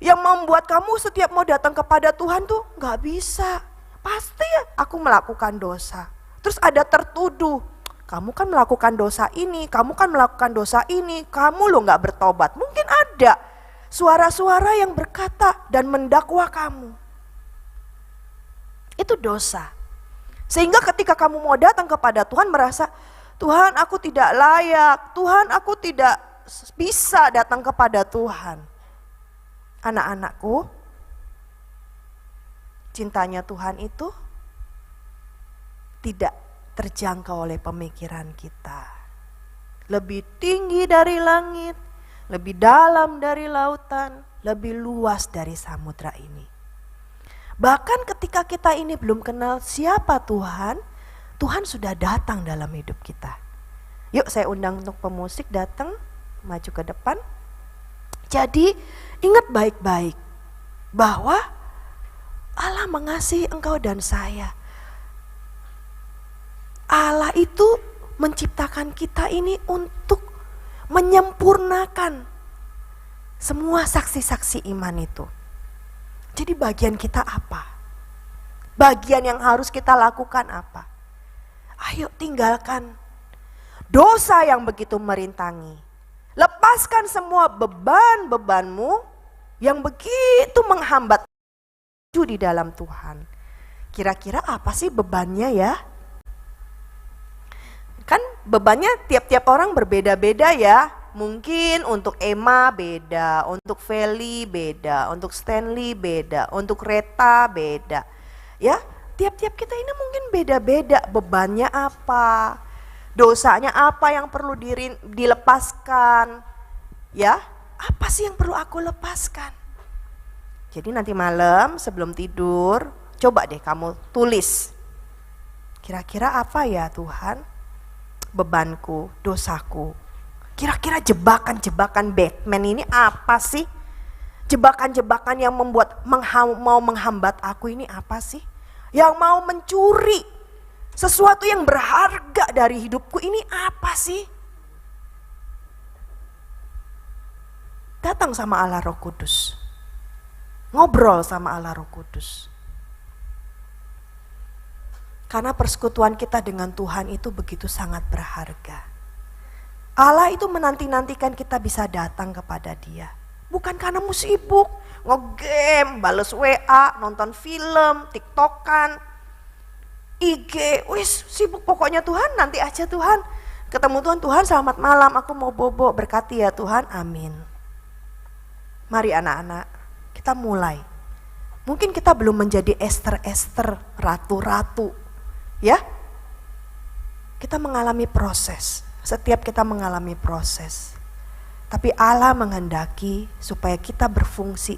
yang membuat kamu setiap mau datang kepada Tuhan tuh gak bisa. Pasti ya aku melakukan dosa. Terus ada tertuduh, kamu kan melakukan dosa ini, kamu kan melakukan dosa ini, kamu lo gak bertobat. Mungkin ada suara-suara yang berkata dan mendakwa kamu. Itu dosa. Sehingga ketika kamu mau datang kepada Tuhan merasa, Tuhan aku tidak layak, Tuhan aku tidak bisa datang kepada Tuhan. Anak-anakku, cintanya Tuhan itu tidak terjangkau oleh pemikiran kita. Lebih tinggi dari langit, lebih dalam dari lautan, lebih luas dari samudra ini. Bahkan ketika kita ini belum kenal siapa Tuhan, Tuhan sudah datang dalam hidup kita. Yuk saya undang untuk pemusik datang, maju ke depan. Jadi ingat baik-baik bahwa Allah mengasihi engkau dan saya. Allah itu menciptakan kita ini untuk menyempurnakan semua saksi-saksi iman itu. Jadi bagian kita apa? Bagian yang harus kita lakukan apa? Ayo tinggalkan dosa yang begitu merintangi. Lepaskan semua beban-bebanmu yang begitu menghambat di dalam Tuhan. Kira-kira apa sih bebannya ya? Kan bebannya tiap-tiap orang berbeda-beda ya. Mungkin untuk Emma beda, untuk Feli beda, untuk Stanley beda, untuk Reta beda. Ya, tiap-tiap kita ini mungkin beda-beda bebannya apa, dosanya apa yang perlu dilepaskan. Ya, apa sih yang perlu aku lepaskan? Jadi nanti malam sebelum tidur, coba deh kamu tulis. Kira-kira apa ya Tuhan? Bebanku, dosaku. Kira-kira jebakan-jebakan Batman ini apa sih? Jebakan-jebakan yang membuat mau menghambat aku ini apa sih? Yang mau mencuri sesuatu yang berharga dari hidupku ini apa sih? Datang sama Allah Roh Kudus. Ngobrol sama Allah Roh Kudus. Karena persekutuan kita dengan Tuhan itu begitu sangat berharga. Allah itu menanti-nantikan kita bisa datang kepada Dia. Bukan karena mu sibuk, nge-game, bales WA, nonton film, TikTokan, IG, wis sibuk pokoknya Tuhan, nanti aja Tuhan. Ketemu Tuhan, Tuhan selamat malam, aku mau bobo, berkati ya Tuhan, amin. Mari anak-anak, kita mulai. Mungkin kita belum menjadi Ester-Ester, ratu-ratu, ya. Kita mengalami proses. Setiap kita mengalami proses, tapi Allah menghendaki supaya kita berfungsi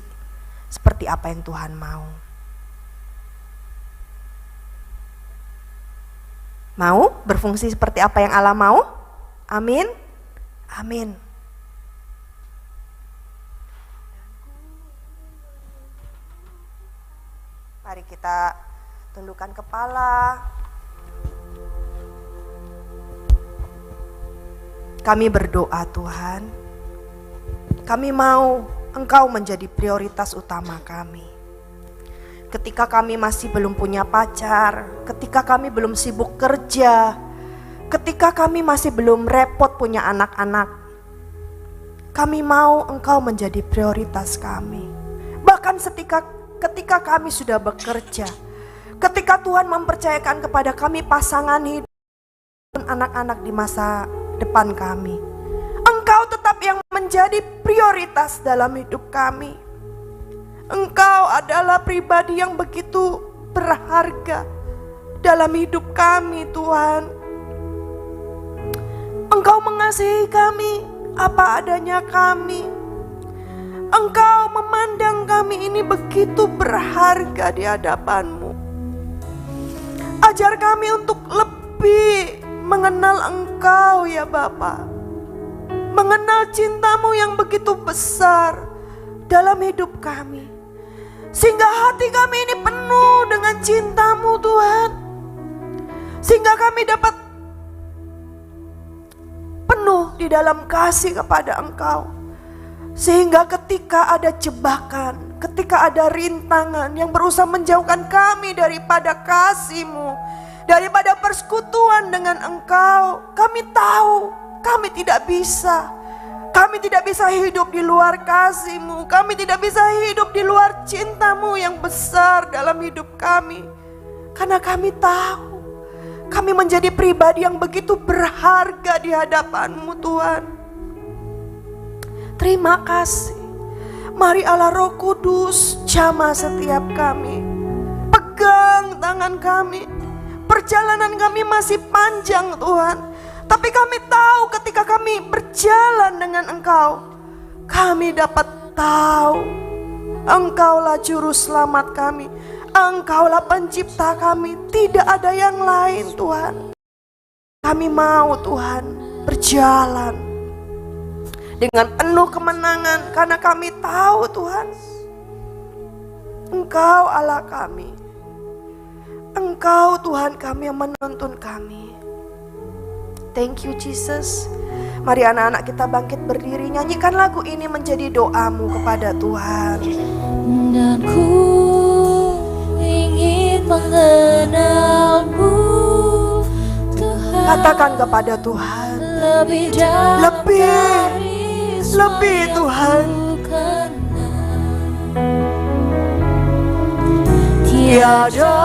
seperti apa yang Tuhan mau. Mau berfungsi seperti apa yang Allah mau? Amin. Amin. Mari kita tundukkan kepala. Kami berdoa Tuhan. Kami mau Engkau menjadi prioritas utama kami. Ketika kami masih belum punya pacar, ketika kami belum sibuk kerja, ketika kami masih belum repot punya anak-anak, kami mau Engkau menjadi prioritas kami. Bahkan ketika kami sudah bekerja, ketika Tuhan mempercayakan kepada kami pasangan hidup dan anak-anak di masa depan kami, Engkau tetap yang menjadi prioritas dalam hidup kami. Engkau adalah pribadi yang begitu berharga dalam hidup kami Tuhan. Engkau mengasihi kami apa adanya kami. Engkau memandang kami ini begitu berharga di hadapan-Mu. Ajar kami untuk lebih mengenal Engkau ya Bapa. Mengenal cinta-Mu yang begitu besar dalam hidup kami. Sehingga hati kami ini penuh dengan cinta-Mu Tuhan. Sehingga kami dapat penuh di dalam kasih kepada Engkau. Sehingga ketika ada jebakan, ketika ada rintangan yang berusaha menjauhkan kami daripada kasih-Mu, daripada persekutuan dengan Engkau, kami tahu kami tidak bisa. Kami tidak bisa hidup di luar kasih-Mu. Kami tidak bisa hidup di luar cinta-Mu yang besar dalam hidup kami. Karena kami tahu kami menjadi pribadi yang begitu berharga di hadapan-Mu Tuhan. Terima kasih. Mari Allah Roh Kudus jamah setiap kami. Pegang tangan kami. Perjalanan kami masih panjang Tuhan. Tapi kami tahu ketika kami berjalan dengan Engkau, kami dapat tahu Engkaulah juru selamat kami. Engkaulah pencipta kami. Tidak ada yang lain Tuhan. Kami mau Tuhan berjalan dengan penuh kemenangan. Karena kami tahu Tuhan, Engkau Allah kami. Engkau Tuhan kami yang menuntun kami. Thank you Jesus. Mari anak-anak kita bangkit berdiri, nyanyikan lagu ini menjadi doamu kepada Tuhan.
Dan ku ingin mengenal-Mu Tuhan.
Katakan kepada Tuhan,
lebih
Tuhan.
Tiada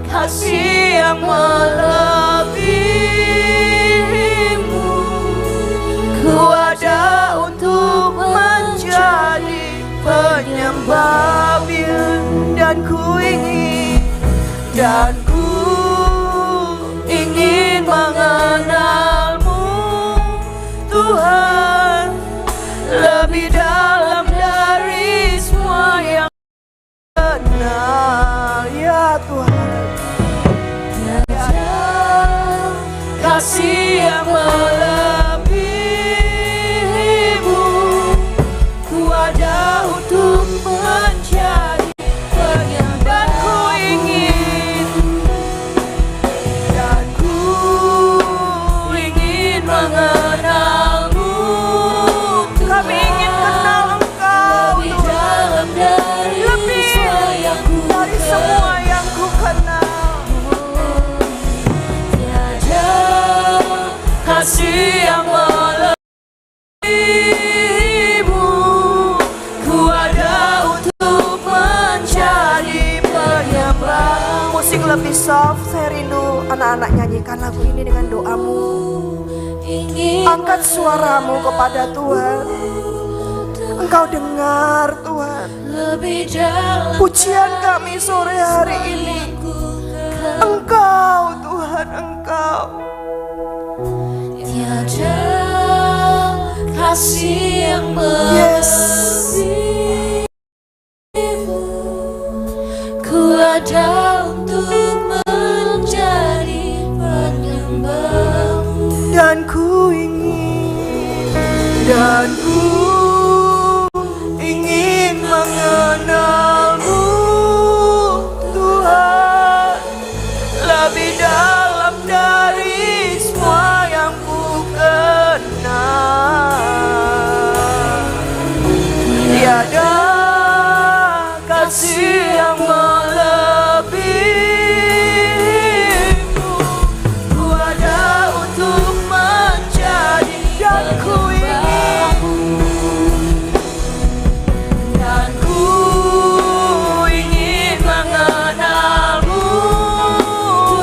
kasih yang melebihimu. Ku ada untuk menjadi penyembah-Mu, dan ku ingin mengenal-Mu Tuhan, lebih dalam dari semua yang
Kenal ya Tuhan.
tiada kasih yang melebihimu. Ku ada untuk menjadi penyembah. Dan ku ingin mengenal-Mu.
Kami ingin kenal Engkau
lebih
Tuhan.
dalam dari
Semua yang ku kenal.
Tiada kasih yang melebihimu. Ku ada untuk menjadi penyembah.
Musik lebih soft, saya rindu anak-anak nyanyikan lagu ini dengan doamu. Angkat suaramu kepada Tuhan. Engkau dengar Tuhan pujian kami sore hari ini. Engkau Tuhan, Engkau.
Tiada kasih yang
Yes.
melebihimu. Ku ada untuk menjadi
Dan ku ingin mengenalmu Tuhan, lebih dalam dari semua yang ku kenal. Tiada kasih yang melebihimu. Ku ada untuk menjadi dan ku ingin mengenalmu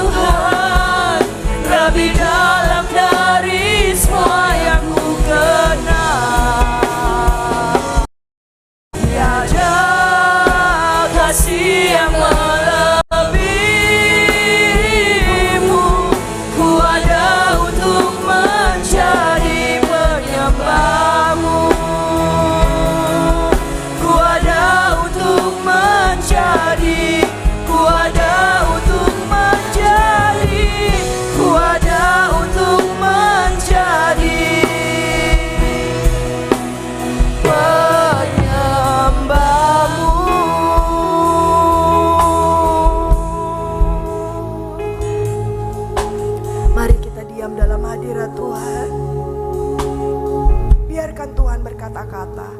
Tuhan, lebih dalam dari semua yang ku kenal. Tiada kasih yang melebihimu. Ku ada untuk menjadi penyembahmu. Ku ada untuk menjadi, ku ada untuk menjadi, ku ada untuk menjadi penyembahmu. Mari kita diam dalam hadirat Tuhan. Biarkan Tuhan berkata-kata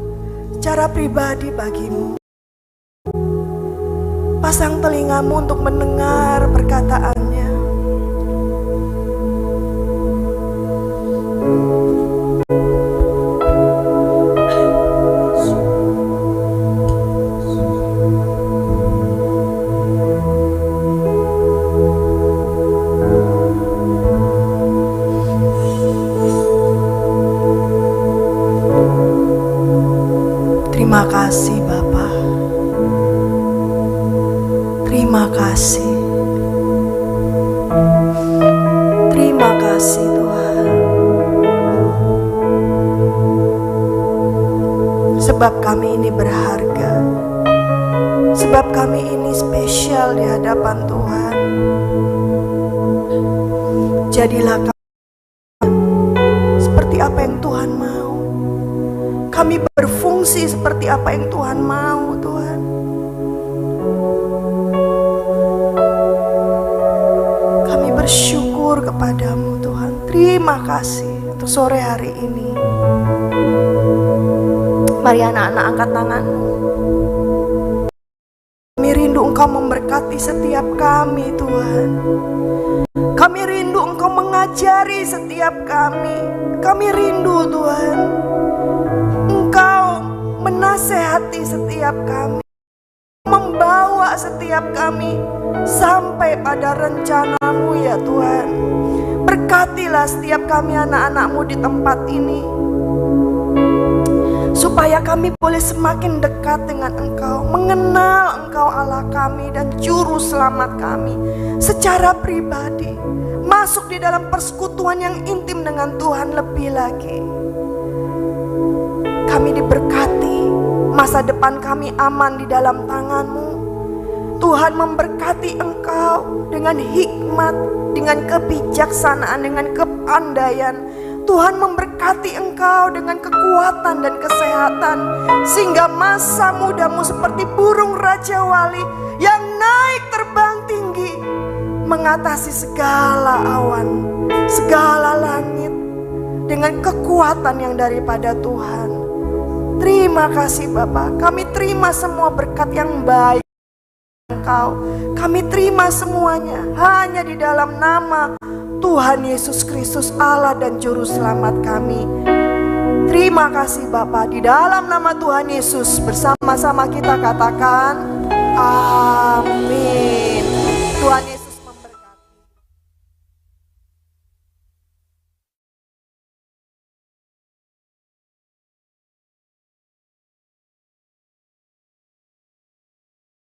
secara pribadi bagimu. Pasang telingamu untuk mendengar perkataannya. Terima kasih Bapa. Terima kasih. Terima kasih Tuhan. Sebab kami ini berharga. Sebab kami ini spesial di hadapan Tuhan. Jadilah kami seperti apa yang Tuhan mau. Kami berfungsi seperti apa yang Tuhan mau, Tuhan. Kami bersyukur kepadamu, Tuhan. Terima kasih untuk sore hari ini. Mari anak-anak angkat tanganmu. Kami rindu Engkau memberkati setiap kami, Tuhan. Kami rindu Engkau mengajari setiap kami. Kami rindu, Tuhan, Engkau menasehati setiap kami, membawa setiap kami sampai pada rencanamu ya Tuhan. Berkatilah setiap kami anak-anakmu di tempat ini, supaya kami boleh semakin dekat dengan Engkau, mengenal Engkau Allah kami dan Juru Selamat kami secara pribadi, masuk di dalam persekutuan yang intim dengan Tuhan lebih lagi. Kami diberkati, masa depan kami aman di dalam tangan-Mu. Tuhan memberkati Engkau dengan hikmat, dengan kebijaksanaan, dengan kepandaian. Tuhan memberkati Engkau dengan kekuatan dan kesehatan, sehingga masa mudamu seperti burung Raja Wali yang naik terbang tinggi, mengatasi segala awan, segala langit, dengan kekuatan yang daripada Tuhan. Terima kasih Bapa, kami terima semua berkat yang baik Engkau. Kami terima semuanya hanya di dalam nama Tuhan Yesus Kristus, Allah dan Juru Selamat kami. Terima kasih Bapa, di dalam nama Tuhan Yesus bersama-sama kita katakan amin.